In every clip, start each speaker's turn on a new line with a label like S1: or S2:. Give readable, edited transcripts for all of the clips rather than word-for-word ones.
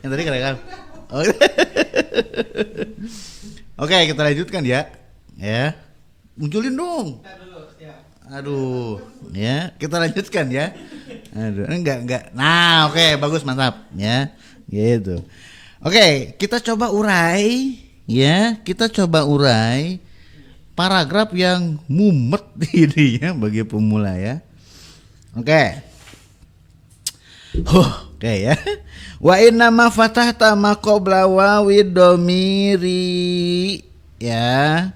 S1: Yang tadi kerekam. Oh. Oke, kita lanjutkan ya. Ya. Munculin dong. Aduh, ya, kita lanjutkan ya. Aduh, enggak. Nah, oke, bagus, mantap, ya. Gitu. Oke, kita coba urai, ya. Kita coba urai paragraf yang mumet ini ya bagi pemula ya. Oke. Oke ya. Wa inna ma fatahta ma qabla wawi domiri ya.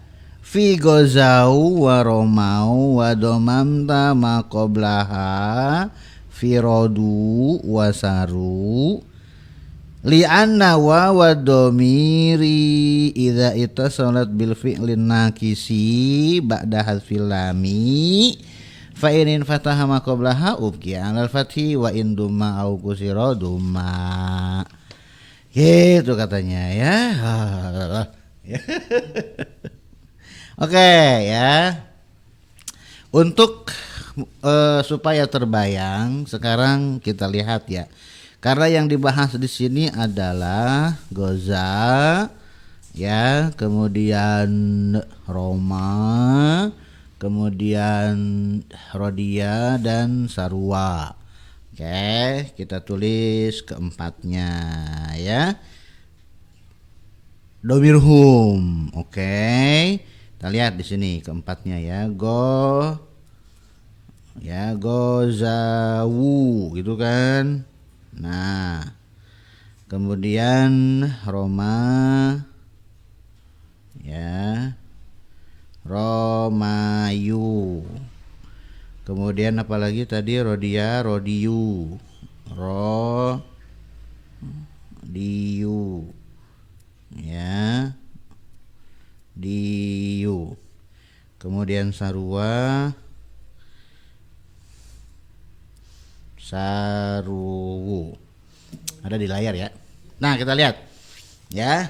S1: Fi gozau wa romau wa domamta ma qablaha fi rodu wa saru li anna wa domiri idza ittasalat bil fi'lin nakisi ba'da hadfil lami fa in fataha ma qablaha ubqi 'alal fathi wa in dumma au kusira dumma. Gitu katanya ya. Oke ya. Untuk supaya terbayang, sekarang kita lihat ya. Karena yang dibahas di sini adalah goza, ya, kemudian Roma, kemudian Rodia dan Sarwa. Oke, kita tulis keempatnya ya. Domirhum, oke. Kita lihat di sini keempatnya ya, gozawu gitu kan. Nah, kemudian Roma, ya, Romayu. Kemudian apalagi tadi Rodia, Rodiu, Rodiu, ya, Diu. Kemudian Sarua, Saruwu. Ada di layar ya. Nah, kita lihat ya.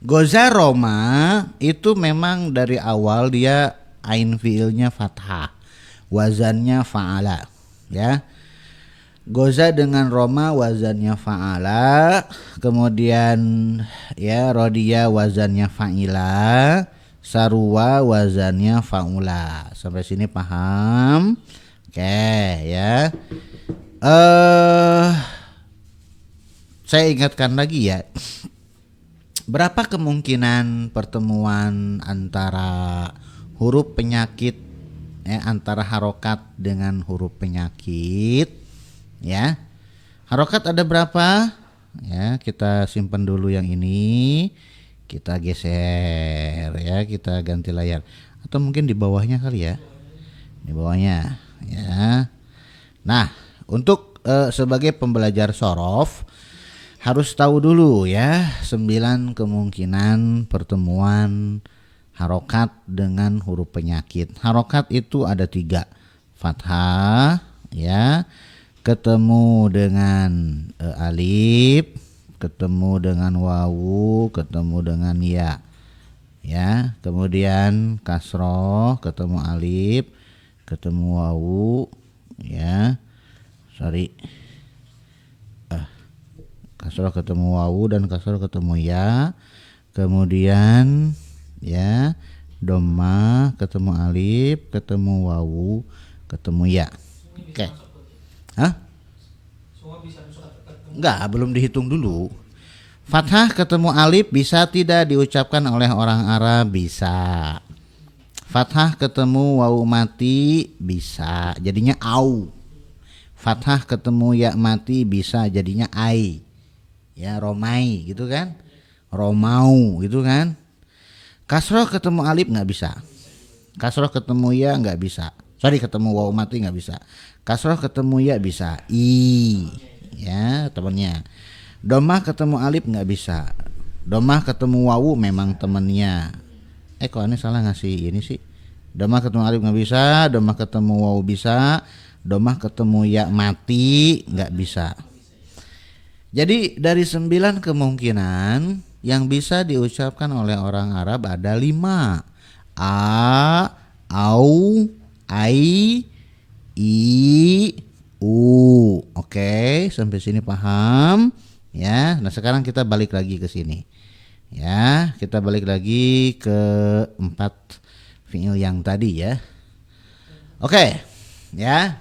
S1: Goza Roma itu memang dari awal dia ain fiilnya fathah, wazannya fa'ala ya. Goza dengan Roma wazannya fa'ala, kemudian ya Rodia wazannya fa'ila, Sarwa wazannya fa'ula. Sampai sini paham? Oke ya. Saya ingatkan lagi ya. Berapa kemungkinan pertemuan antara huruf penyakit antara harokat dengan huruf penyakit ya? Harokat ada berapa? Ya, kita simpan dulu yang ini. Kita geser ya, kita ganti layar. Atau mungkin di bawahnya kali ya. Di bawahnya ya. Nah, untuk sebagai pembelajar sorof harus tahu dulu ya 9 kemungkinan pertemuan harokat dengan huruf penyakit. Harokat itu ada 3, fathah ya, ketemu dengan alif, ketemu dengan wawu, ketemu dengan ya, ya. Kemudian kasroh, ketemu alif, ketemu wawu, ya. Kasroh ketemu wawu dan kasroh ketemu ya. Kemudian ya dhamma ketemu alif, ketemu wawu, ketemu ya. Oke. Hah? Enggak, belum dihitung dulu. Fathah ketemu alif bisa tidak diucapkan oleh orang Arab? Bisa. Fathah ketemu wawu mati bisa, jadinya au. Fathah ketemu ya mati bisa, jadinya ai. Ya, romai gitu kan, romau gitu kan. Kasroh ketemu alif nggak bisa, kasroh ketemu ya nggak bisa, ketemu wawu mati nggak bisa. Kasroh ketemu ya bisa, i ya temennya. Domah ketemu alif nggak bisa, domah ketemu wawu memang temennya. Kok aneh salah ngasih ini sih. Domah ketemu alif nggak bisa, domah ketemu wawu bisa, domah ketemu ya mati nggak bisa. Jadi dari 9 kemungkinan yang bisa diucapkan oleh orang Arab ada 5. A, au, ai, i, u. Oke, sampai sini paham? Nah, sekarang kita balik lagi ke sini. Ya, kita balik lagi ke 4 fiil yang tadi ya. Oke. Ya.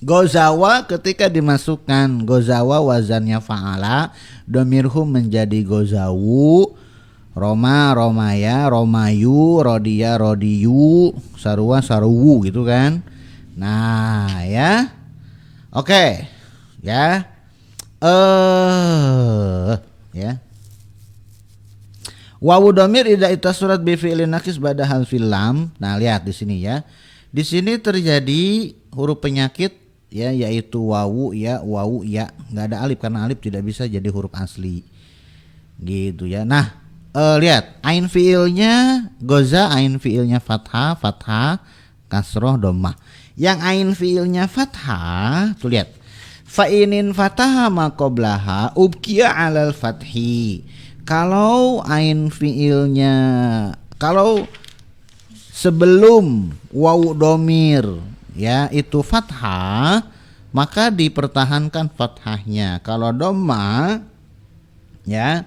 S1: Gozawa ketika dimasukkan gozawa wazannya fa'ala, domirhum menjadi gozawu, Roma romaya, romayu, rodia rodiyu, sarua saruwu gitu kan. Nah, ya. Oke. Ya. Ya. Wawu domir idza surat bi fi'lin nakis ba'da harfil lam. Nah, lihat di sini ya. Di sini terjadi huruf penyakit ya, yaitu wawu ya, enggak ada alif karena alif tidak bisa jadi huruf asli. Gitu ya. Nah, lihat ain fiilnya goza, ain fiilnya fathah, kasroh, dhammah. Yang ain fiilnya fathah, tuh lihat. Fa inin fataha ma qablaha ubqiya 'alal fathi. Kalau ain fiilnya, kalau sebelum wawu domir ya itu fathah, maka dipertahankan fathahnya. Kalau dhamma ya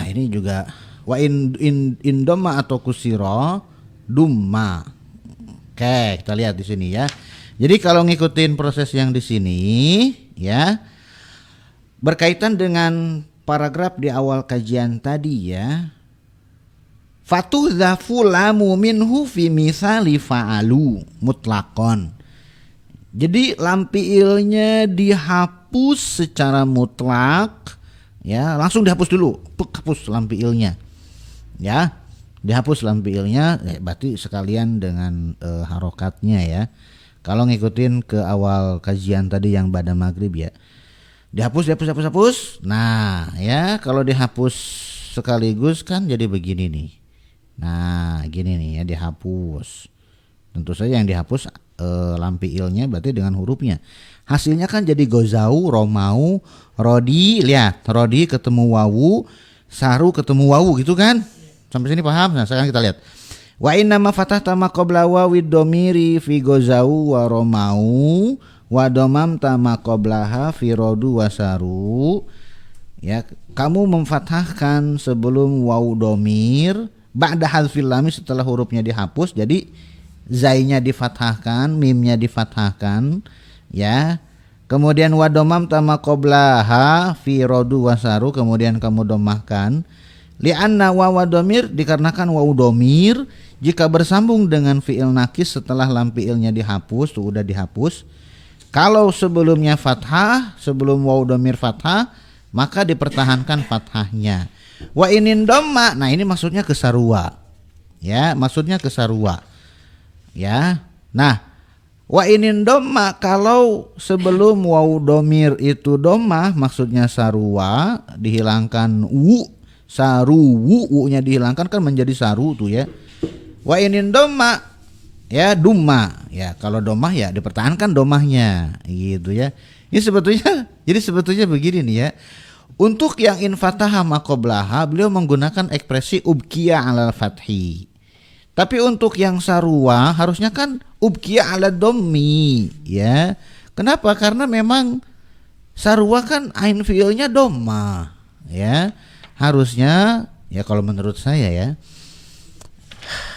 S1: ini juga wa in dhamma atau kusiro dumma. Oke, kita lihat di sini ya. Jadi kalau ngikutin proses yang di sini ya, berkaitan dengan paragraf di awal kajian tadi ya. Fatudzafu lamu minhu fi misali fa'alu mutlakon. Jadi lam fiilnya dihapus secara mutlak ya, langsung dihapus dulu. Hapus lam fiilnya. Ya, dihapus lam fiilnya berarti sekalian dengan harokatnya ya. Kalau ngikutin ke awal kajian tadi yang pada maghrib ya. Dihapus. Nah ya, kalau dihapus sekaligus kan jadi begini nih. Nah gini nih ya, dihapus. Tentu saja yang dihapus lam fiilnya berarti dengan hurufnya. Hasilnya kan jadi gozau, romau, rodi. Lihat, rodi ketemu wawu, saru ketemu wawu gitu kan. Sampai sini paham? Nah sekarang kita lihat. Wa inna ma fatahta ma qabla wawid domiri fi gozau wa romau wa domam tama qablaha fi rodu wasaru. Ya, kamu memfathahkan sebelum wawu domir ba'da harfil lam, setelah hurufnya dihapus. Jadi zainya difathahkan, mimnya difathahkan ya. Kemudian wa domam tama qablaha fi rodu wasaru, kemudian kamu domahkan. Li'anna wawu domir, dikarenakan wawu domir jika bersambung dengan fi'il nakis setelah lam fi'ilnya dihapus, tuh udah dihapus. Kalau sebelumnya fathah, sebelum wawu domir fathah, maka dipertahankan fathahnya. Wa inin dhamma, nah ini maksudnya ke sarua. Ya, maksudnya ke sarua. Ya. Nah, wa inin dhamma, kalau sebelum wawu domir itu dhammah, maksudnya sarua, dihilangkan saru, wu-nya dihilangkan kan menjadi saru tuh ya. Wa inin dhamma ya dumma ya, kalau domah ya dipertahankan domahnya gitu ya. Ini sebetulnya jadi sebetulnya begini nih ya. Untuk yang in fataha ma qablaha beliau menggunakan ekspresi ubqiya 'alal fathi. Tapi untuk yang sarwa harusnya kan ubqiya 'ala dhammi ya. Kenapa? Karena memang sarwa kan ain fiilnya dhamma ya. Harusnya ya, kalau menurut saya ya,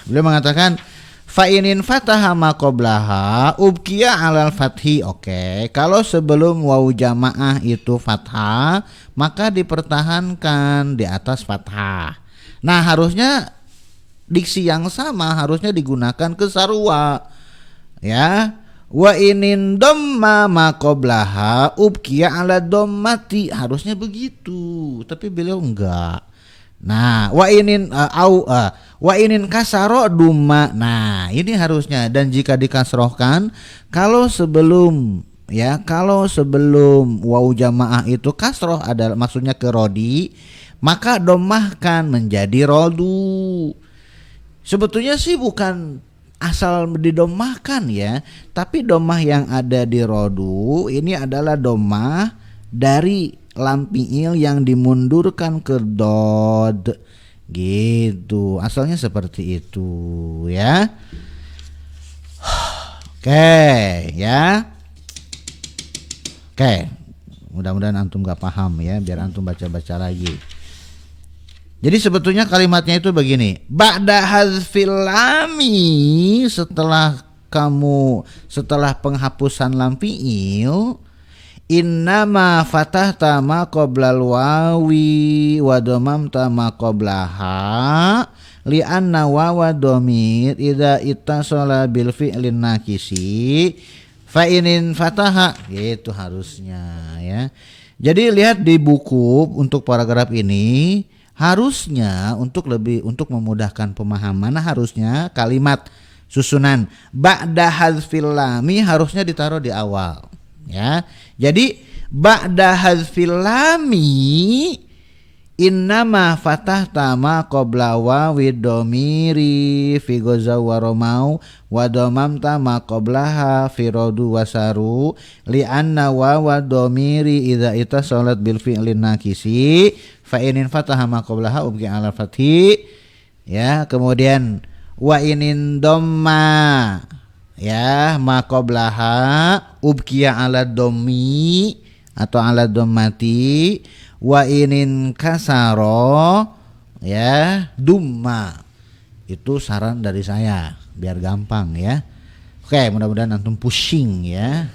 S1: beliau mengatakan fa inin fataha ma qablaha ubqiya 'alal fathi. Oke, kalau sebelum wawu jamaah itu fathah, maka dipertahankan di atas fathah. Nah, harusnya diksi yang sama harusnya digunakan ke sarwa. Ya. Wa inin dhamma ma qablaha ubqiya 'ala dhammati, harusnya begitu, tapi beliau enggak. Nah, wa inin kasaro dumma. Nah, ini harusnya, dan jika dikasrohkan, kalau sebelum wawu jamaah itu kasroh adalah maksudnya ke rodi, maka domahkan menjadi rodu. Sebetulnya sih bukan asal didomahkan ya, tapi domah yang ada di rodu ini adalah domah dari lam fiil yang dimundurkan ke dod gitu, asalnya seperti itu ya. Oke ya, oke, Mudah-mudahan antum gak paham ya, biar antum baca-baca lagi. Jadi sebetulnya kalimatnya itu begini. Ba'da hazfil lami, setelah penghapusan lam fi'il, innama fatahta ma qoblal wawi wa dhamamta ma qoblaha li'anna wawa dhamir idza ittasala bil fi'lin nakisi fa inin fataha, gitu harusnya ya. Jadi lihat di buku untuk paragraf ini, harusnya untuk memudahkan pemahaman, harusnya kalimat susunan ba'da hazfil lami harusnya ditaruh di awal ya. Jadi ba'da hazfil lami innama fatahta ma qabla wawi dhamiri fi ghaza wa romau wa dhamamta ma qablaha fi rodu wasaru li anna wawa dhamiri idza itasalat bil fi'lin nakisi fa inin fataha ma qablaha ubqi ala fathi ya. Kemudian wa inin dhamma ya ma qablaha ubqiya ala dhammi atau ala dhammati wa inin kasaro ya dumma. Itu saran dari saya biar gampang ya. Oke, mudah-mudahan antum pusing ya.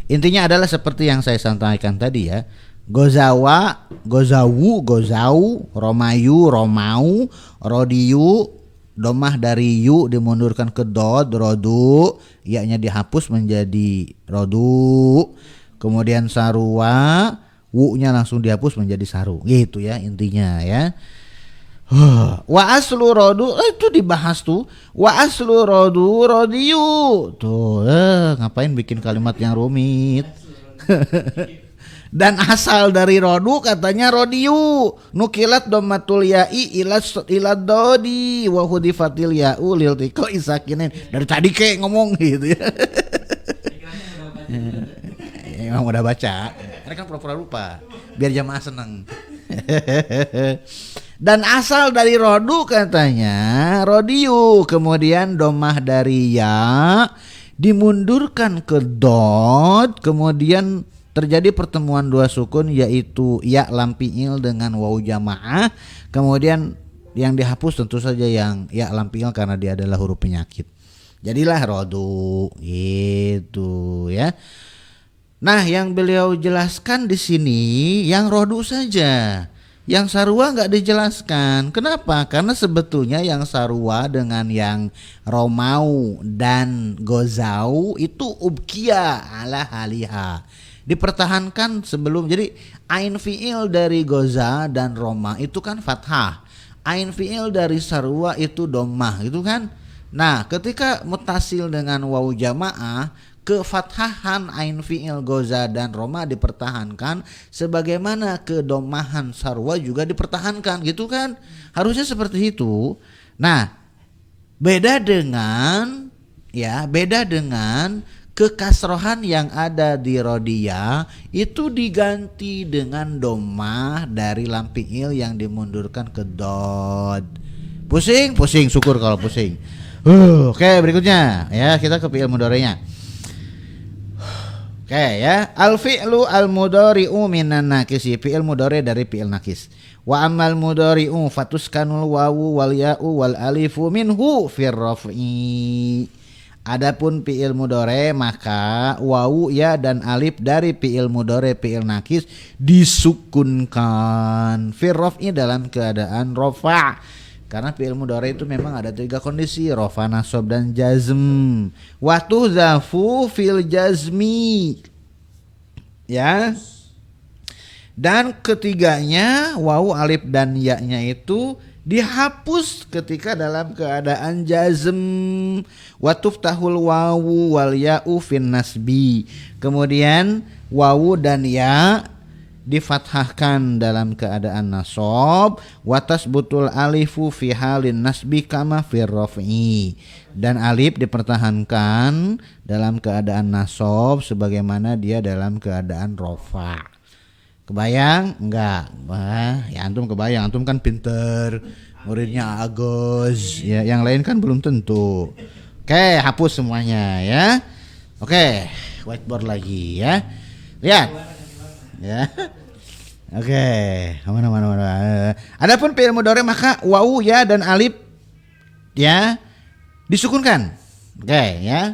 S1: Intinya adalah seperti yang saya sampaikan tadi ya. Gozawa, gozawu, gozau, romayu, romau, rodiyu, domah dari yu dimundurkan ke dod, rodu, ya-nya dihapus menjadi rodu. Kemudian sarua, wu-nya langsung dihapus menjadi saru. Gitu ya intinya ya. Wa aslu rodu, itu dibahas tuh. Wa aslu rodu rodiyu. Tuh, ngapain bikin kalimat yang rumit. Dan asal dari rodu katanya rodiyu. Nukilat dhammatul ya'i ila dodi wa hudifatil ya'u lil tiqo isakinin. Dari tadi kayak ngomong gitu ya. Emang udah baca. Ini kan pura-pura lupa biar jamaah seneng. Dan asal dari rodu katanya rodiyu. Kemudian domah dari ya dimundurkan ke dot. Kemudian terjadi pertemuan dua sukun yaitu ya lam fi'il dengan waw jamaah. Kemudian yang dihapus tentu saja yang ya lam fi'il karena dia adalah huruf penyakit. Jadilah rodu gitu ya. Nah, yang beliau jelaskan di sini yang rodu saja. Yang sarua enggak dijelaskan. Kenapa? Karena sebetulnya yang sarua dengan yang romau dan gozau itu ubkia ala haliha. Dipertahankan sebelum, jadi ain fi'il dari goza dan roma itu kan fathah. Ain fi'il dari sarwa itu dhammah gitu kan. Nah, ketika mutasil dengan waw jamaah, kefathahan ain fi'il goza dan roma dipertahankan sebagaimana kedomahan sarwa juga dipertahankan gitu kan. Harusnya seperti itu. Nah, beda dengan kekasrohan yang ada di rodiyah itu diganti dengan domah dari lam fi'il yang dimundurkan ke dod. Pusing, syukur kalau pusing. Oke, berikutnya ya kita ke fi'il mudhari'nya. Oke ya, al fi'lu al mudhari'u minan nakisi, fi'il mudhari' dari fi'il nakis. Wa amal mudhari'u fatuskanul wawu wal ya'u wal alifu minhu fir raf'i. Adapun fi'il mudhari' maka wawu ya dan alif dari fi'il mudhari' fi'il nakis disukunkan fir raf'i dalam keadaan rafa'. Karena fi'il mudhari' itu memang ada 3 kondisi, rafa, nasab dan jazm. Wa tuhzafu fil jazmi. Ya. Dan ketiganya wawu, alif dan ya-nya itu dihapus ketika dalam keadaan jazm. Wa tuftahul wawu wal ya'u fin nasbi. Kemudian wawu dan ya difathahkan dalam keadaan nasab. Wa tasbutul alifu fi halin nasbi kama fir raf'i. Dan alif dipertahankan dalam keadaan nasab sebagaimana dia dalam keadaan rafa'. Kebayang? Enggak. Wah, ya antum kebayang, antum kan pinter, muridnya Agus, ya yang lain kan belum tentu. Oke, hapus semuanya ya. Oke, whiteboard lagi ya. Lihat. Ya. Oke, mana. Adapun fi'il mudhari maka wawu ya dan alif ya disukunkan. Oke, ya.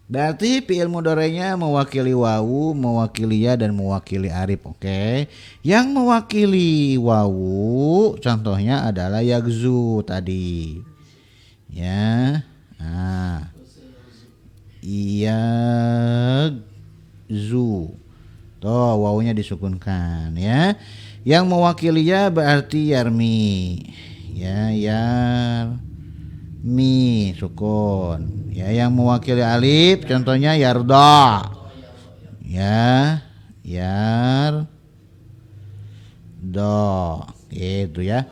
S1: Berarti fi'il mudhari'nya mewakili wawu, mewakili ya dan mewakili alif. Oke. Yang mewakili wawu contohnya adalah yagzu tadi. Ya. Nah. Yagzu. Tuh wawunya disukunkan ya. Yang mewakili ya berarti yarmi. Ya, yarmi sukun. Ya, yang mewakili alif contohnya yarda. Ya, yarda. Gitu ya.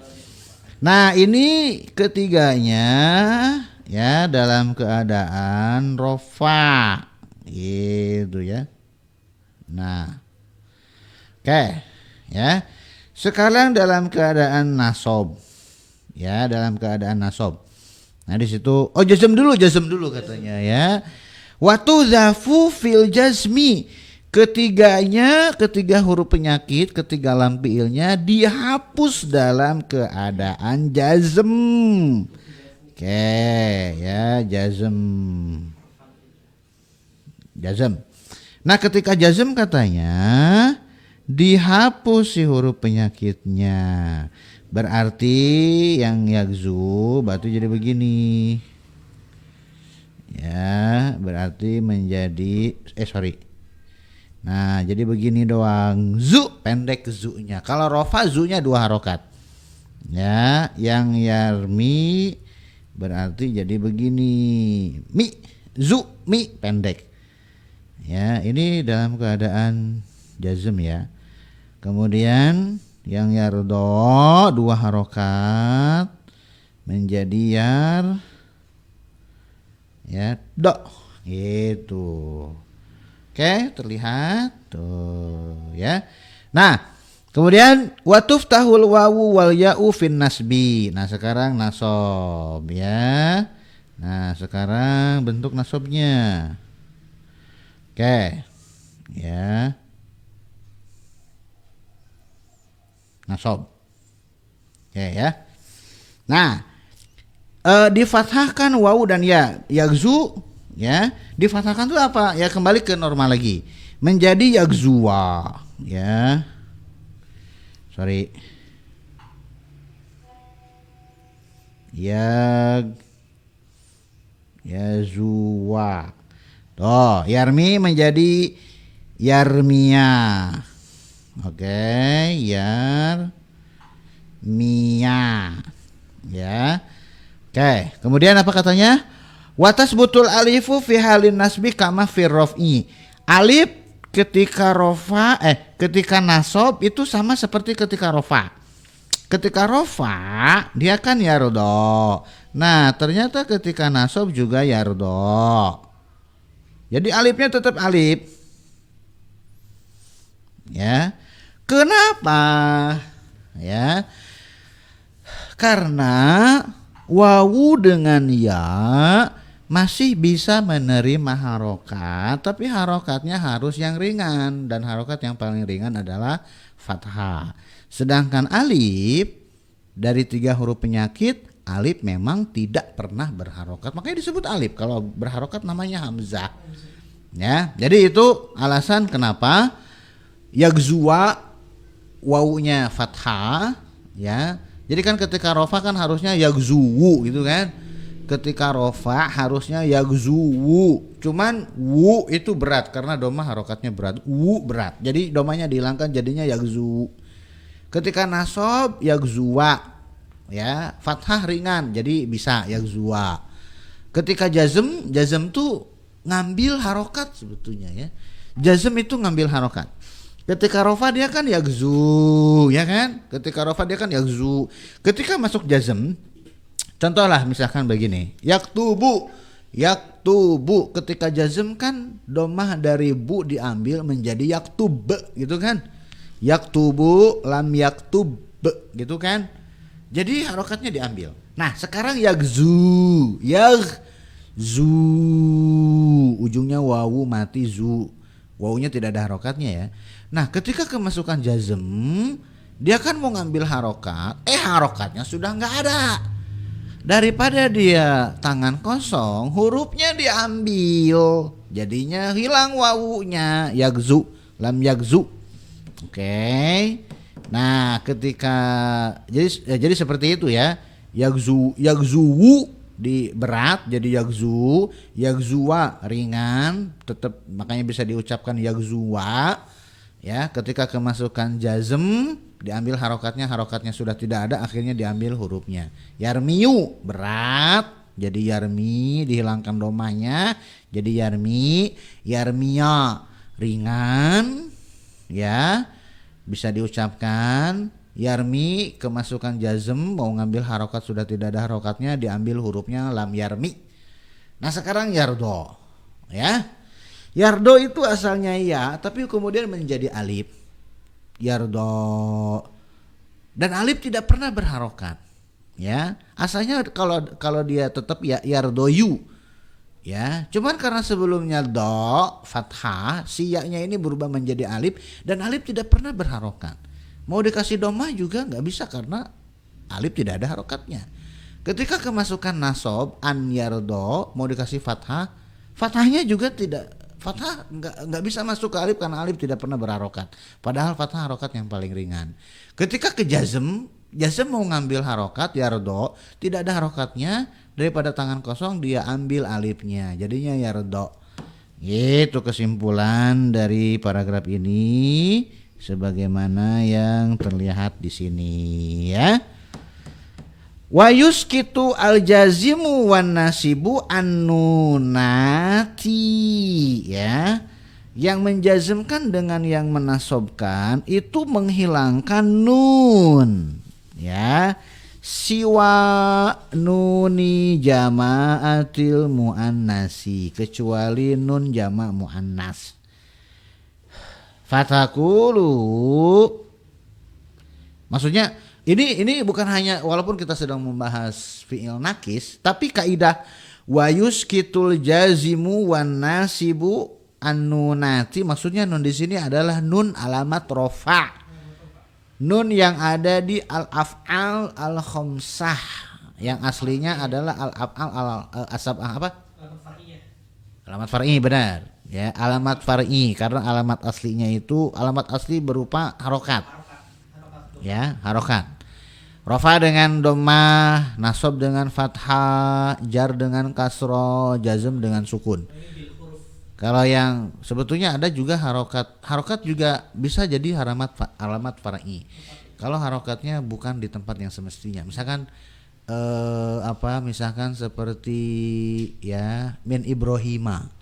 S1: Nah, ini ketiganya ya dalam keadaan rofa. Gitu ya. Nah, oke, ya. Sekarang dalam keadaan nasob, ya dalam keadaan nasob. Nah di situ, jazm dulu katanya ya. Watu zafu fil jazmi, ketiga huruf penyakit, ketiga lam fiilnya dihapus dalam keadaan jazm. Oke, ya jazm. Nah ketika jazm katanya dihapus si huruf penyakitnya. Berarti yang yagzu berarti jadi begini. Ya berarti menjadi Nah jadi begini doang. Zu pendek zunya. Kalau rofa zunya 2 harokat. Ya yang yarmi berarti jadi begini. Mi pendek. Ya, ini dalam keadaan jazm ya. Kemudian yang yardo 2 harokat menjadi do gitu. Oke, terlihat tuh ya. Nah, kemudian watuf tahul wawu wal ya'u fin nasbi. Nah, sekarang nasob ya. Nah, sekarang bentuk nasobnya. Oke, ya, nasob, oke ya. Nah, difathahkan wawu dan ya, yagzu, ya, difathahkan itu apa? Ya kembali ke normal lagi, menjadi yagzuwa, ya, yazuwa. Tuh, yarmi menjadi yarmia. Oke, yarmia. Ya. Oke, kemudian apa katanya? Watas butul alifu fi halin nasbi kama fi raf'i. Alif ketika ketika nasob itu sama seperti ketika rofa. Ketika rofa dia kan yardo. Nah, ternyata ketika nasob juga yardo. Jadi alifnya tetap alif. Ya. Kenapa? Ya. Karena wawu dengan ya masih bisa menerima harokat, tapi harokatnya harus yang ringan, dan harokat yang paling ringan adalah fathah. Sedangkan alif dari 3 huruf penyakit, alif memang tidak pernah berharokat, makanya disebut alif. Kalau berharokat namanya hamzah. Ya, jadi itu alasan kenapa yagzuwa wawunya fathah, ya. Jadi kan ketika rofa kan harusnya yagzuwu gitu kan. Ketika rofa harusnya yagzuwu. Cuman wu itu berat karena doma harokatnya berat. Wu berat. Jadi domanya dihilangkan jadinya yagzu. Ketika nasob yagzuwa. Ya, fathah ringan jadi bisa yagzuwa. Ketika jazm tuh ngambil harokat sebetulnya ya. Jazm itu ngambil harokat. Ketika rofa dia kan yagzu, ya kan? Ketika rofa dia kan yagzu. Ketika masuk jazm, contohlah misalkan begini, yaktubu. Ketika jazm kan domah dari bu diambil menjadi yaktub, gitu kan? Yaktubu lam yaktub, gitu kan? Jadi harokatnya diambil. Nah sekarang yagzu, ujungnya wawu mati zu. wawunya tidak ada harokatnya ya. Nah ketika kemasukan jazm, dia kan mau ngambil harokat, harokatnya sudah nggak ada. Daripada dia tangan kosong, hurufnya diambil, jadinya hilang wawunya, yagzu, lam yagzu. Oke. Nah ketika jadi seperti itu ya, yagzuwu di berat jadi yagzuwa ringan, tetap makanya bisa diucapkan yagzuwa ya. Ketika kemasukan jazm diambil harokatnya sudah tidak ada, akhirnya diambil hurufnya. Yarmiyu berat jadi yarmi, dihilangkan domanya jadi yarmi. Yarmiya ringan ya, bisa diucapkan yarmi. Kemasukan jazm mau ngambil harokat sudah tidak ada harokatnya, diambil hurufnya lam yarmi. Nah sekarang yardo ya, yardo itu asalnya ya tapi kemudian menjadi alif, yardo, dan alif tidak pernah berharokat ya. Asalnya kalau dia tetap ya yardoyu ya, cuman karena sebelumnya do fathah, si ya-nya ini berubah menjadi alif dan alif tidak pernah berharokat. Mau dikasih domah juga nggak bisa karena alif tidak ada harokatnya. Ketika kemasukan nasob an yardo mau dikasih fathah, fathahnya juga tidak, fathah nggak bisa masuk ke alif karena alif tidak pernah berharokat. Padahal fathah harokat yang paling ringan. Ketika ke jazm mau ngambil harokat yardo, tidak ada harokatnya, daripada tangan kosong dia ambil alifnya, jadinya yardo. Itu kesimpulan dari paragraf ini sebagaimana yang terlihat di sini ya. Wa yuskitu al jazimu wan nasibu annunati ya. Yang menjazmkan dengan yang menasobkan itu menghilangkan nun ya. Siwa nuni jama'atil muannasi, kecuali nun jama' muannas. Fatakulu, maksudnya ini bukan hanya, walaupun kita sedang membahas fi'il nakis, tapi kaidah wayus kitul jazimu wan nasibu annunati, maksudnya nun di sini adalah nun alamat rofa, nun yang ada di al af'al al khamsah, yang aslinya adalah al af'al al asabah apa? Alamat far'i, benar. Ya, alamat far'i, karena alamat aslinya itu alamat asli berupa harokat. Ya, harokat. Rafa dengan dhammah, nasab dengan fathah, jar dengan kasroh, jazm dengan sukun. Kalau yang sebetulnya ada juga harokat juga bisa jadi alamat far'i. Kalau harokatnya bukan di tempat yang semestinya. Misalkan misalkan seperti ya min Ibrahima.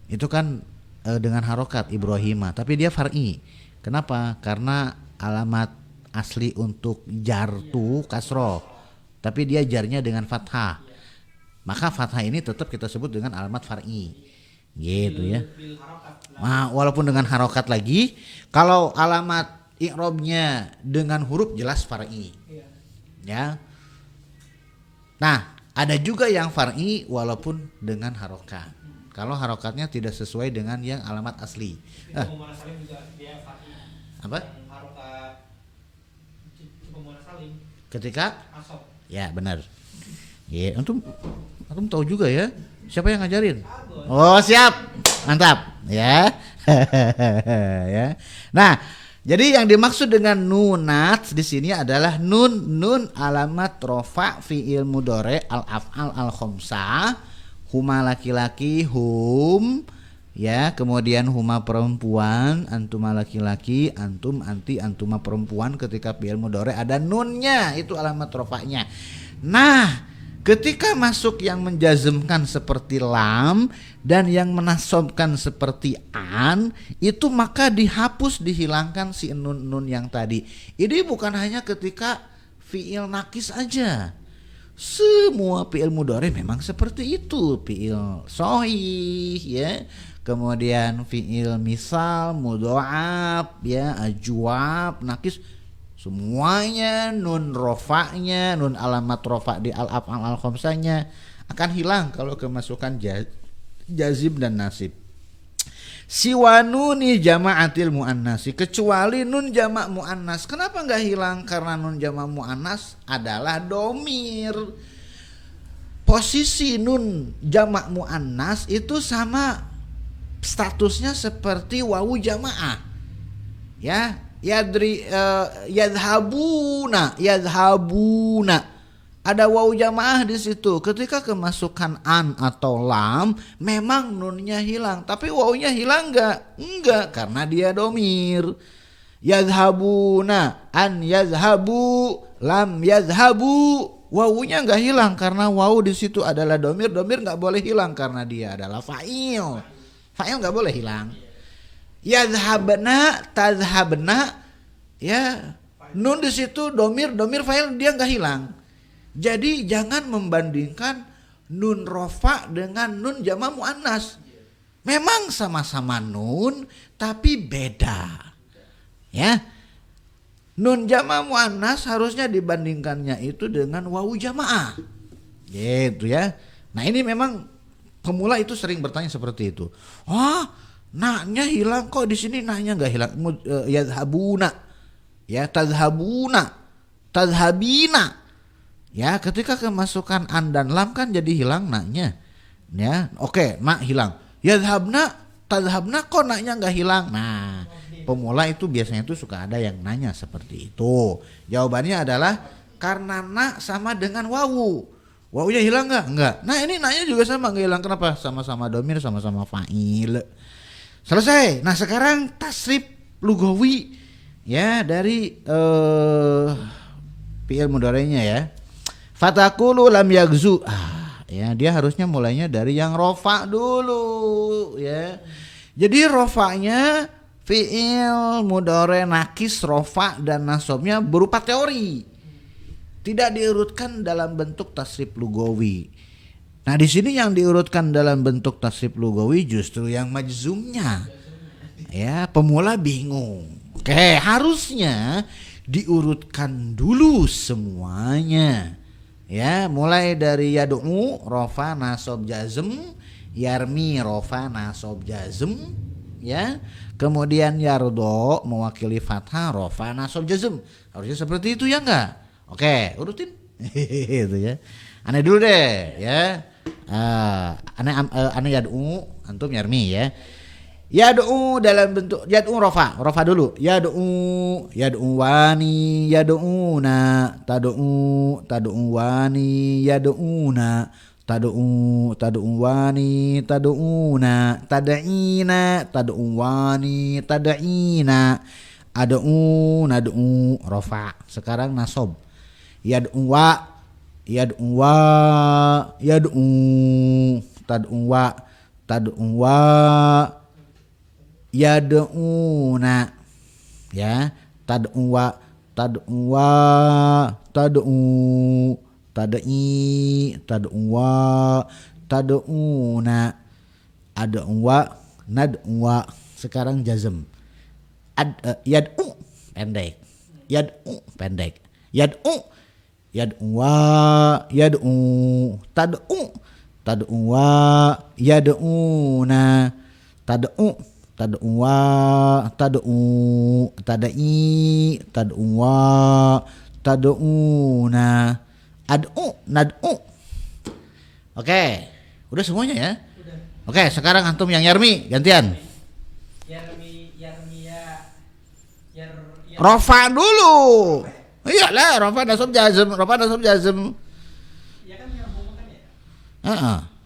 S1: Itu kan dengan harokat Ibrahima, tapi dia far'i. Kenapa? Karena alamat asli untuk jar tuh kasroh, tapi dia jarnya dengan fathah. Maka fathah ini tetap kita sebut dengan alamat far'i. Gitu ya. Nah, walaupun dengan harokat lagi, kalau alamat i'rabnya dengan huruf jelas far'i. Ya. Nah, ada juga yang far'i walaupun dengan harokat. Kalau harokatnya tidak sesuai dengan yang alamat asli. Apa? Ketika? Ya benar. Ya, antum tahu juga ya. Siapa yang ngajarin? Oh siap, mantap. Ya. Ya. Nah, jadi yang dimaksud dengan nunat di sini adalah nun alamat rofa fi'il mudhari al af'al al khamsah. Huma laki-laki, hum ya, kemudian huma perempuan, antuma laki-laki, antum anti, antuma perempuan. Ketika fi'il mudhari ada nunnya, itu alamat rofa'nya. Nah, ketika masuk yang menjazmkan seperti lam dan yang menasobkan seperti an, itu maka dihapus, dihilangkan si nun yang tadi. Ini bukan hanya ketika fi'il nakis aja. Semua fi'il mudhari memang seperti itu, fi'il shahih ya, kemudian fi'il misal, mudha'af ya, ajwab, nakis, semuanya nun rofa'nya, nun alamat rofa' di al-af'al al-khamsahnya akan hilang kalau kemasukan jazim dan nasib. Siwa nuni jama'atil muannasi, kecuali nun jamak muannas. Kenapa nggak hilang? Karena nun jamak muannas adalah domir. Posisi nun jamak muannas itu sama statusnya seperti wawu jamaah. Ya, yadhabuna. Ada wawu jamaah di situ. Ketika kemasukan an atau lam, memang nunnya hilang. Tapi wawunya hilang enggak? Enggak, karena dia domir. Yadhabuna, an yadhabu, lam yadhabu. Wawunya enggak hilang karena wawu di situ adalah domir. Domir enggak boleh hilang karena dia adalah fa'il. Fa'il enggak boleh hilang. Yadhabna, tadhabna, ya nun di situ domir fa'il dia enggak hilang. Jadi jangan membandingkan nun rofa dengan nun jamak muannas. Memang sama-sama nun tapi beda. Ya. Nun jamak muannas harusnya dibandingkannya itu dengan wawu jamaah. Gitu ya. Nah, ini memang pemula itu sering bertanya seperti itu. Naknya hilang kok di sini, naknya enggak hilang. Yadhabuna. Ya, tadhabuna. Tadhabina. Ya, ketika kemasukan an dan lam kan jadi hilang naknya. Ya, oke, nak hilang. Yadhabna, tadhabna, kok naknya enggak hilang? Nah, pemula itu biasanya itu suka ada yang nanya seperti itu. Jawabannya adalah karena nak sama dengan wawu. Wawunya hilang enggak? Enggak. Nah, ini naknya juga sama enggak hilang. Kenapa? Sama-sama domir, sama-sama fa'il. Selesai. Nah, sekarang tasrif lugawi ya dari fi'il mudhari'nya ya. Fatakulu lam yagzu. Ya, dia harusnya mulainya dari yang rofa dulu ya. Jadi rofanya fi'il mudhari' nakis rofa dan nasabnya berupa teori. Tidak diurutkan dalam bentuk tasrif lugawi. Nah, di sini yang diurutkan dalam bentuk tasrif lugawi justru yang majzumnya. Ya, pemula bingung. Oke, harusnya diurutkan dulu semuanya. Ya, mulai dari yad'u rofa nasab jazm, yarmi rofa nasab jazm, ya. Kemudian yardo mewakili fathah rofa nasab jazm. Harusnya seperti itu ya enggak? Oke, urutin. Itu ya. Aneh dulu deh ya. Aneh yad'u, antum yarmi ya. Yad'u dalam bentuk yad'u rofa dulu. Yad'u wani yad'una, tad'u wani yad'una, tad'u wani tad'una, tad'u wani tad'ina, nad'u rofa. Sekarang nasab. Yad'u tad'u yad'una ya, tad'u tad'una, nad'u. Sekarang jazm. Yad'u pendek, yad'u yad'u tad'u yad'una, tad'una, nad'u. Oke, udah semuanya ya? Udah. Oke, sekarang antum yang yarmi gantian. Rofa dulu. Iyalah, rofa nasab jazm. Iya kan yang mau makan ya?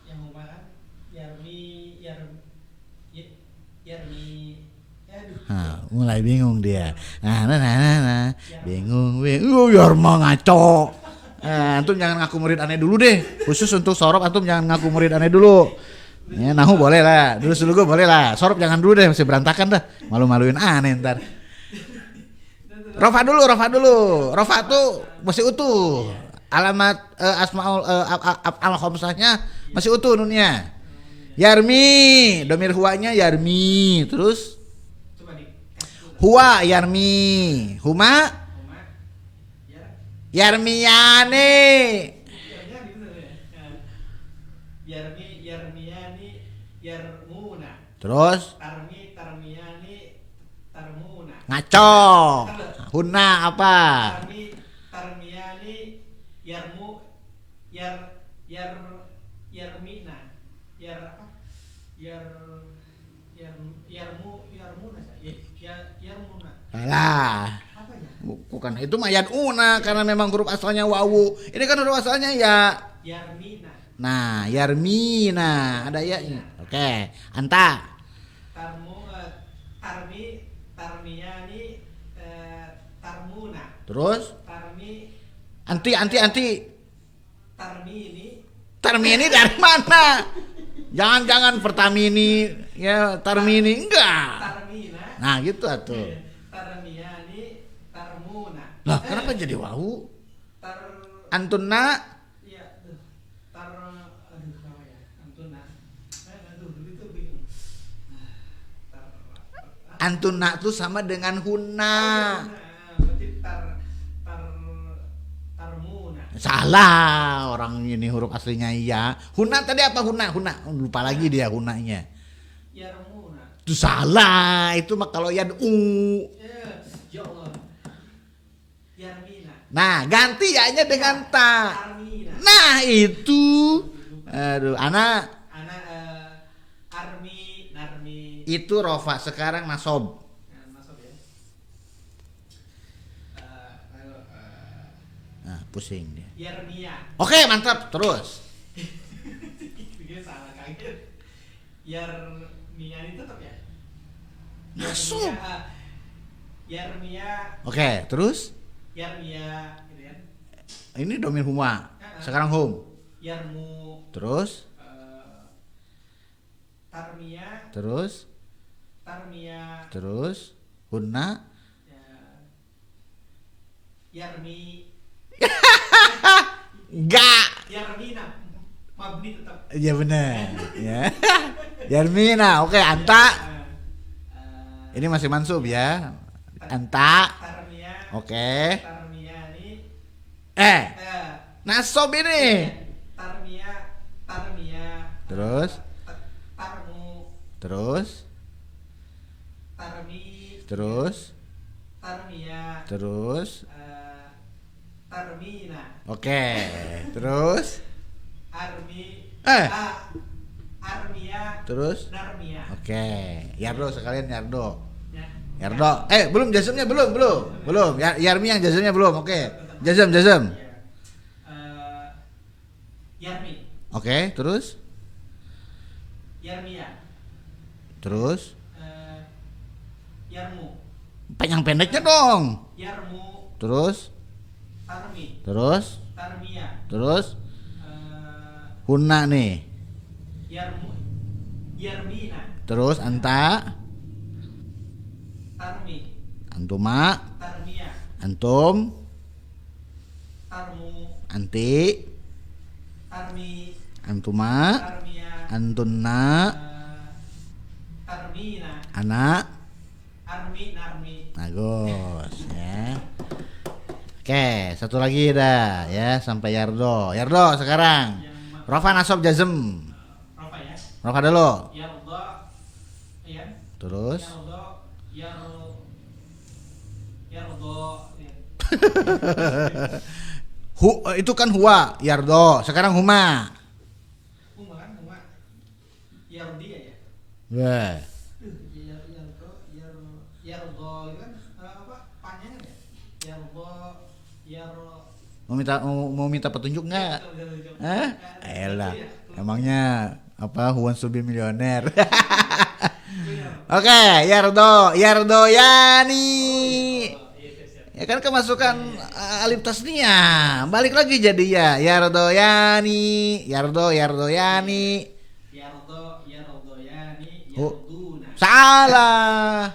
S1: Yang mau makan yarmi. Mulai bingung dia. Nah. Bingung. Yarma ngaco. Antum jangan ngaku murid aneh dulu deh. Khusus untuk sorob antum jangan ngaku murid aneh dulu. Ya, nahu boleh lah. Dulu gue boleh lah. Sorob jangan dulu deh, masih berantakan dah. Malu-maluin aneh ntar. Rofa dulu. Rofa tuh masih utuh. Alamat asmaul al khamsahnya masih utuh nunnya. Yarmi, domir huwanya yarmi. Terus huwa yarmi, huma yarmiyane. Yarmiyani yarmuna. Terus Ngaco. Huna apa?
S2: Tarmiyani yarmu yarmina apa? Yarmuna yarmuna.
S1: Alah.
S2: Apa ya?
S1: Bukan itu mayat una karena memang huruf asalnya wawu. Ini kan huruf asalnya ya.
S2: Yarmina.
S1: Nah, Yarmina ada ya. Oke, Anta.
S2: Tarmiyani tarmuna.
S1: Terus? Anti.
S2: Tarmini
S1: Dari mana? Jangan Pertamini ya Tarmini enggak.
S2: Tarmina.
S1: Nah, gitu atuh.
S2: Tarmiyani tarmuna.
S1: Lah, kenapa jadi wawu?
S2: Tar
S1: Antuna
S2: ya apa ya? Antuna. Itu bingung.
S1: Antuna tuh sama dengan huna.
S2: Berarti tarmuna.
S1: Salah, orang ini huruf aslinya iya. Huna tadi apa huna? Lupa lagi dia hunanya.
S2: Yarmuna.
S1: Itu salah, itu mah kalau yad'u.
S2: Ya Allah. Yarmina.
S1: Nah, ganti ya-nya dengan ta.
S2: Armina.
S1: Nah, itu. Aduh, anak
S2: Narmi.
S1: itu rofa sekarang nasob.
S2: Masuk ya.
S1: Nah, pusing dia.
S2: Yarmia.
S1: Oke, mantap. Terus.
S2: Bikin salah kaget. Yarmia ini tetap ya.
S1: Nasob.
S2: Yarmia.
S1: Oke, terus.
S2: Yarmia gitu kan.
S1: Ini domin huma. Sekarang hum.
S2: Yarmu.
S1: Terus.
S2: Tarmia.
S1: Terus. Hunna.
S2: Yarmi.
S1: Enggak.
S2: Yarmina. Mabni tetap.
S1: Iya benar. Ya. Yarmina. Oke, Anta. Ini masih mansub ya. Anta.
S2: Tarmia.
S1: Oke.
S2: Tarmiyani.
S1: Nasob ini.
S2: Tarmia.
S1: Terus.
S2: Tarmu.
S1: Terus.
S2: Tarmi.
S1: Terus.
S2: Tarmia.
S1: Terus.
S2: Tarmina.
S1: Oke. Terus.
S2: Armi. Armia.
S1: Terus.
S2: Narmia.
S1: Oke. Yardo sekalian Yardo.
S2: Ya.
S1: Yardo. Belum jazmnya belum. Yarmi yang jazmnya belum. Oke. Jazm.
S2: Ya. Yarmi.
S1: Oke, terus.
S2: Yarmia.
S1: Terus.
S2: Yarmu.
S1: Panjang pendeknya dong.
S2: Yarmu.
S1: Terus.
S2: Tarmi.
S1: Terus.
S2: Tarmia.
S1: Terus. Huna nih.
S2: Yarmu. Yarmina.
S1: Terus Anta.
S2: Tarmi.
S1: Antuma.
S2: Tarmia.
S1: Antum.
S2: Tarmu.
S1: Anti.
S2: Tarmi.
S1: Antuma.
S2: Tarmia.
S1: Antunna.
S2: Tarmina.
S1: Anak.
S2: Narmi.
S1: Bagus ya. Oke, satu lagi dah ya sampai Yardo. Yardo sekarang. Rofa nasob jazm.
S2: Rafa ya.
S1: Rofa dulu.
S2: Yarda. Ya.
S1: Terus.
S2: Yardo.
S1: Itu kan huwa, Yardo. Sekarang huma.
S2: Huma kan huma. Yardia ya.
S1: Wah.
S2: Yardo itu kan apa panjangnya ya?
S1: Mau minta petunjuk nggak? Elah. Emangnya apa Who Wants to Be Millionaire? Oke, Yardo Yani. Ya kan kemasukan alif tasniah. Balik lagi jadi ya Yardo Yani.
S2: Yarduna.
S1: Salah.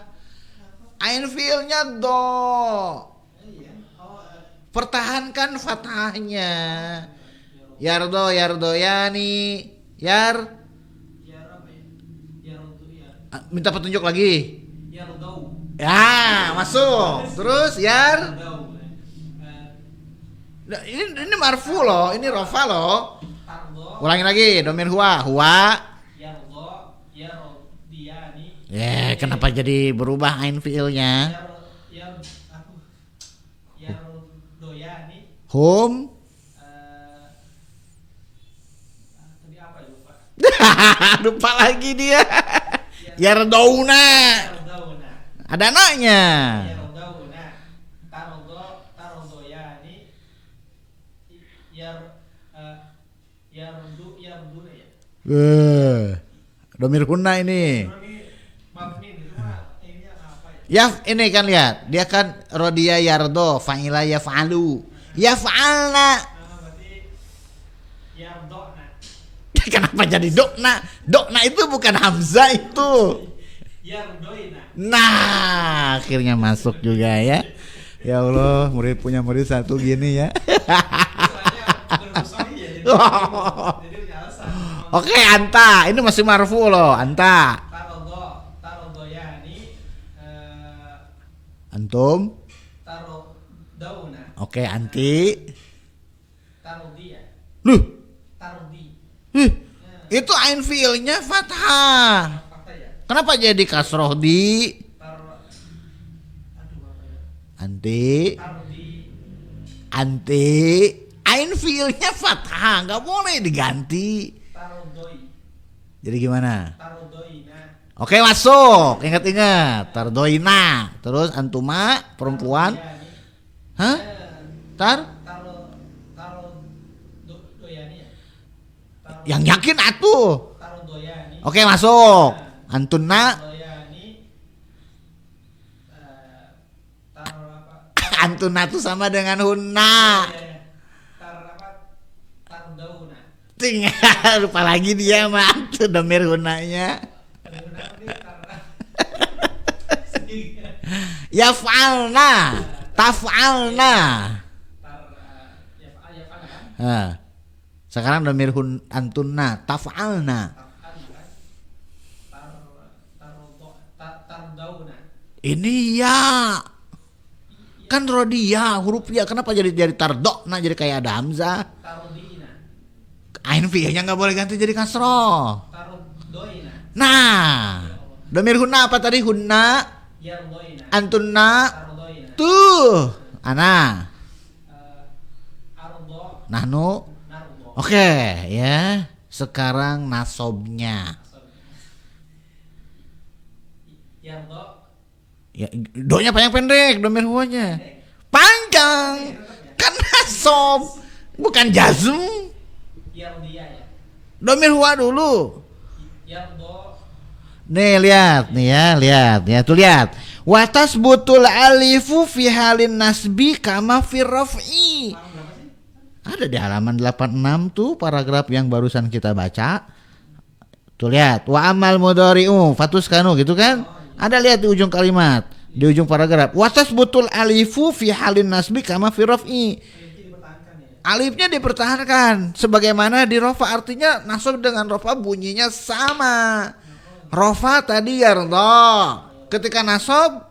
S1: Ain fiilnya do. Pertahankan fathahnya. Yardo Yani. Minta petunjuk lagi.
S2: Yardau.
S1: Ya, masuk. Terus Nah, ini marfu loh, ini rofa loh. Ulangi lagi, domir huwa.
S2: Yardo. Yardiyani.
S1: Kenapa jadi berubah ain fiilnya?
S2: aku yardoyani
S1: Hum.
S2: tadi apa ya lupa.
S1: Lupa lagi dia. Yardauna.
S2: Yardauna.
S1: Ada anaknya.
S2: Yardauna. Tarodoyani. Yardu ya.
S1: Domir hunna ini.
S2: Ini mabni itu mah ini apa ya?
S1: Yaf ini kan lihat, dia kan rodiya yardo, fa'ila yaf'alu. Yaf'alna.
S2: Berarti yardona.
S1: Kenapa jadi dokna? Dokna itu bukan hamzah itu.
S2: Yardoina.
S1: Nah, akhirnya masuk juga ya. Ya Allah, murid punya murid satu gini ya.
S2: Soalnya bermusuh ya jadi punya alasan.
S1: Oke, anta. Ini masih marfu loh, anta.
S2: Tarodoyani
S1: Antum.
S2: tarodauna.
S1: Oke, anti.
S2: Tarodia.
S1: Loh,
S2: Tarodi.
S1: itu ain fiilnya fathah.
S2: Apa ya?
S1: Kenapa jadi kasroh di?
S2: Aduh apa ya?
S1: Anti.
S2: Tarodi.
S1: Anti. Ain fiilnya fathah, nggak boleh diganti.
S2: Tarodoi.
S1: Jadi gimana?
S2: Tarodoina.
S1: Oke, masuk. Ingat-ingat. Tardoina. Terus antuma perempuan. Hah? Tar?
S2: Tarodoyani ya.
S1: Yang yakin atuh.
S2: Tarodoyani.
S1: Oke, masuk. Antuna.
S2: Tarodoyani. Apa?
S1: Antuna tuh sama dengan hunna.
S2: Tardauna.
S1: Tinggal lupa lagi dia mah tuh domir hunanya. Yaf'alna. Taf'alna. Nah, sekarang domir antunna. Taf'alna.
S2: Tardauna.
S1: Ini ya. Kan rodia huruf ya. Kenapa jadi tardokna jadi kayak ada hamzah?
S2: Tarodina.
S1: Ain fi'ilnya nggak boleh ganti jadi kasroh.
S2: Tarodoina.
S1: Nah, domir hunna apa tadi? Hunna,
S2: Yardoina.
S1: antunna,
S2: Tarodoina.
S1: tuh, ana,
S2: Ardo.
S1: nahnu.
S2: Nardo.
S1: Oke, ya. Sekarang nasobnya.
S2: Yardo.
S1: Ya, do-nya panjang pendek, domir huanya. Panjang. Kan nasob, bukan jazm.
S2: Yardia ya.
S1: Domir huwa dulu.
S2: Yardo.
S1: Nih lihat nih ya, lihat ya, tuh lihat. Watas butul alifu fi halin nasbi kama fi raf'i.
S2: Berapa sih?
S1: Ada di halaman 86 tuh paragraf yang barusan kita baca. Tuh lihat, wa amal mudhari'u fatuskanu gitu kan? Ada lihat di ujung kalimat, di ujung paragraf. Watas butul alifu fi halin nasbi kama fi raf'i.
S2: Dipertahankan ya.
S1: Alifnya dipertahankan sebagaimana di rofa, artinya nasab dengan rofa bunyinya sama. Rofa tadi yardo, ketika nasab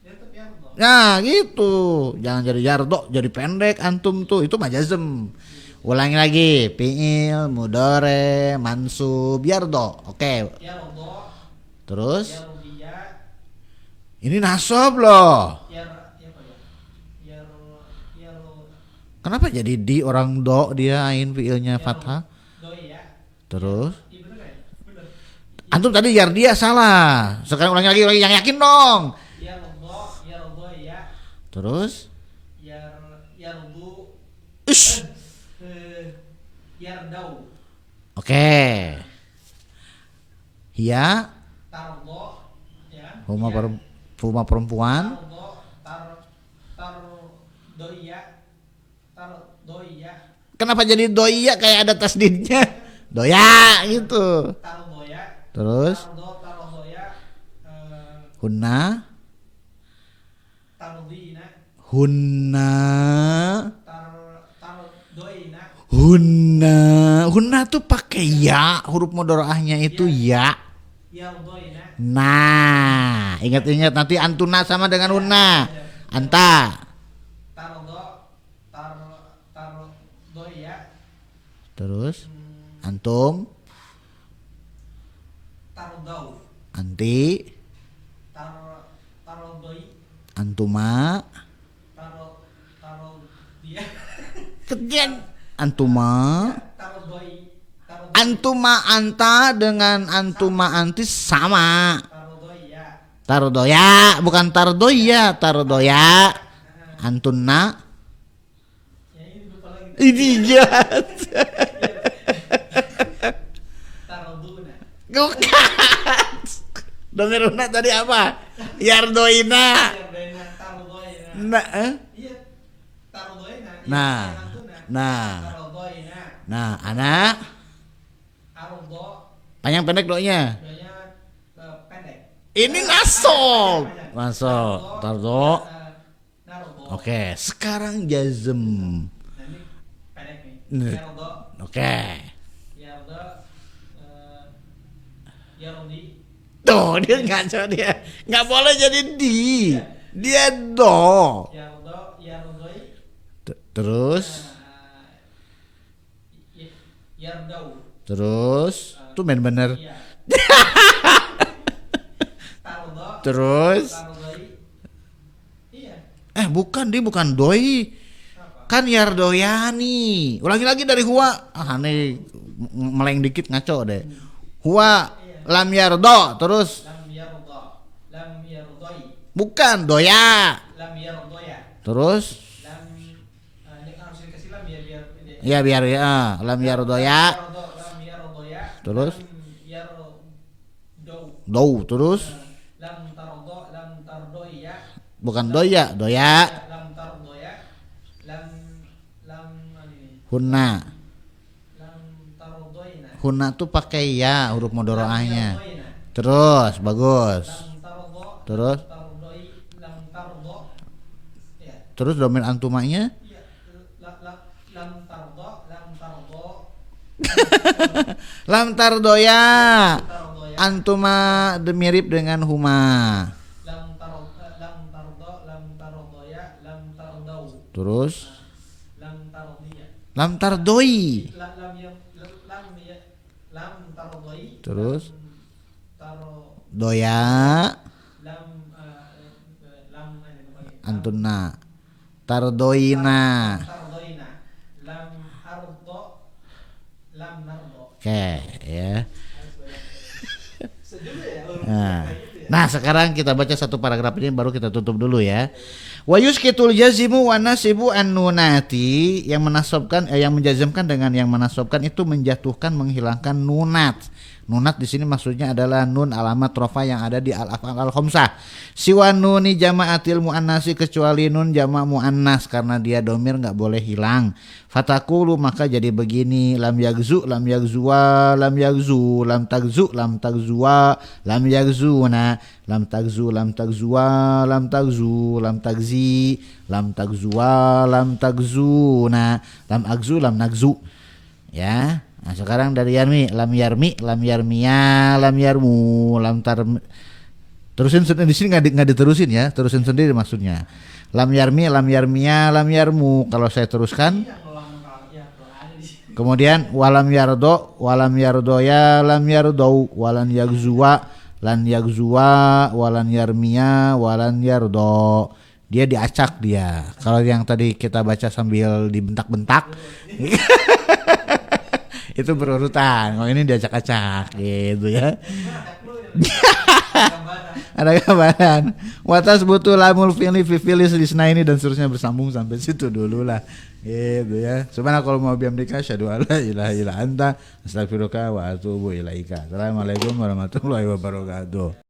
S2: Ya tetap yardo.
S1: nah gitu, jangan jadi yardo jadi pendek antum tuh, itu majazm. Ulangi lagi, fi'il mudhari mansub yardo. Oke,
S2: Yardo.
S1: terus
S2: Yardia.
S1: ini nasab loh.
S2: Apa ya?
S1: Kenapa jadi di orang do, dia ain fi'ilnya fathah?
S2: Doi ya.
S1: Terus
S2: Iya bener ya? Bener.
S1: antum tadi yardia salah. Sekarang ulangi lagi yang yakin dong.
S2: Yardo ya.
S1: Terus
S2: Yardu.
S1: Ish.
S2: Yardau.
S1: Oke. Hia
S2: Tardo ya.
S1: huma perempuan.
S2: Tardo. Tardoya.
S1: Kenapa jadi doya kayak ada tasdidnya? Doya gitu.
S2: Tardoya.
S1: Terus
S2: Tardoya.
S1: hunna,
S2: Tardina.
S1: hunna,
S2: Tardoina.
S1: hunna tuh pakai ya, huruf mudharaahnya itu ya.
S2: Yardoina.
S1: Nah, ingat-ingat nanti antuna sama dengan hunna. Anta.
S2: Tardoya.
S1: Terus antum,
S2: Tardau.
S1: anti,
S2: Tardoi.
S1: Antuma.
S2: Taruh dia.
S1: Ketian. Antuma.
S2: Taruh doi.
S1: Antuma anta dengan antuma anti sama.
S2: Taruh doi ya.
S1: Tarodoya, bukan tardoya, tarodoya. Antunna.
S2: Ya ini lupa lagi.
S1: Ini jahat.
S2: Taruh duna.
S1: Bukan. Domiruna tadi apa? Yardoina.
S2: Yardena taruh doi.
S1: Nah,
S2: Iya. Taruh doi
S1: Nah. Nah.
S2: Taruh doi
S1: Nah, anak.
S2: Ardo.
S1: Panjang pendek doanya.
S2: Doanya pendek.
S1: Ini nasab. Masuk. Tardo.
S2: Naruto.
S1: Oke, sekarang jazm.
S2: Nanti pendek
S1: Nih.
S2: nih. Yardo.
S1: Oke.
S2: Yardo. Yarodi.
S1: Tuh, dia ngaco dia. Nggak boleh jadi di. Dia do.
S2: Yardo. Yardoi.
S1: Terus.
S2: Yardau.
S1: Terus. Tuh bener-bener.
S2: Iya. Tardo.
S1: Terus.
S2: Tardoi. Iya.
S1: Bukan, dia bukan doi.
S2: Apa?
S1: Kan Yardoyani. Ulangi lagi dari Hua. Aneh meleng dikit ngaco deh. Hua lam yardo. Terus
S2: Lam yardo. Lam yardoi.
S1: bukan doya.
S2: Lam yardoya.
S1: Terus
S2: Lam ini kan harus dikasih lam biar
S1: ya biar ya lam yardoya.
S2: Lam yardoya.
S1: Terus
S2: Lam yardou.
S1: do. Terus
S2: Lam tardo. Lam tardoya.
S1: bukan doya, doya.
S2: Lam tardoya. Lam ini.
S1: Hunna.
S2: Lam tardoina.
S1: Hunna tuh pakai ya huruf mudharaahnya.
S2: Tardoina.
S1: Terus bagus.
S2: Lam tardo.
S1: Terus
S2: Tardoi. Lam tardo. Ya.
S1: terus domir antumanya
S2: Iya. Lam tardo. Lam tardo.
S1: lam tardoya.
S2: Tardoya.
S1: Antuma mirip dengan huma.
S2: Lam tardo. Lam tardoya. Lam tardau.
S1: Terus
S2: Lam tardiya.
S1: lam tardoi.
S2: Lam tardoi.
S1: Terus
S2: Taro
S1: doya
S2: lam
S1: antuna tardoina.
S2: tardoina. Lam ardo. Lam nardo.
S1: Oke ya.
S2: Sedih ya.
S1: Nah, sekarang kita baca satu paragraf ini baru kita tutup dulu ya. Wa yuskitul jazimu wa nasibu an-nunati, yang menasabkan yang menjazmkan dengan yang menasabkan itu menjatuhkan, menghilangkan nunat. Nunat di sini maksudnya adalah nun alamat rofa yang ada di al-af'al al-khamsah. Siwa nuni jama'atil muannasi, kecuali nun jama' muannas, karena dia domir nggak boleh hilang. Fatakulu, maka jadi begini: lam yagzu, lam yagzuwa, lam yagzu, lam tagzu, lam tagzuwa, lam yagzuna, lam tagzu, lam tagzuwa, lam tagzu, lam tagzi, lam tagzuwa, lam tagzuna, lam agzu, lam nagzu. Ya. Nah, sekarang dari yarmi, lam yarmi, lam yarmiya, lam yarmu, lam tar. Terusin di sini nggak diterusin ya, terusin sendiri maksudnya. Lam yarmi, lam yarmiya, lam yarmu. Kalau saya teruskan, kemudian walam yardo, walam yardoya, lam yardou, walan yagzuwa, lan yagzuwa, walan yarmiya, walan yardo. Dia diacak dia. Kalau yang tadi kita baca sambil dibentak-bentak. Itu berurutan. Kalau ini diacak-acak gitu ya. Ada gambaran. Watas butuh lamul fi'li fi fi'li selisna ini dan seterusnya bersambung sampai situ dulu lah. Gitu ya. Subhanakallahumma wa bihamdika asyhadu an la ilaha illa anta astaghfiruka wa atubu ilaika. Assalamualaikum warahmatullahi wabarakatuh.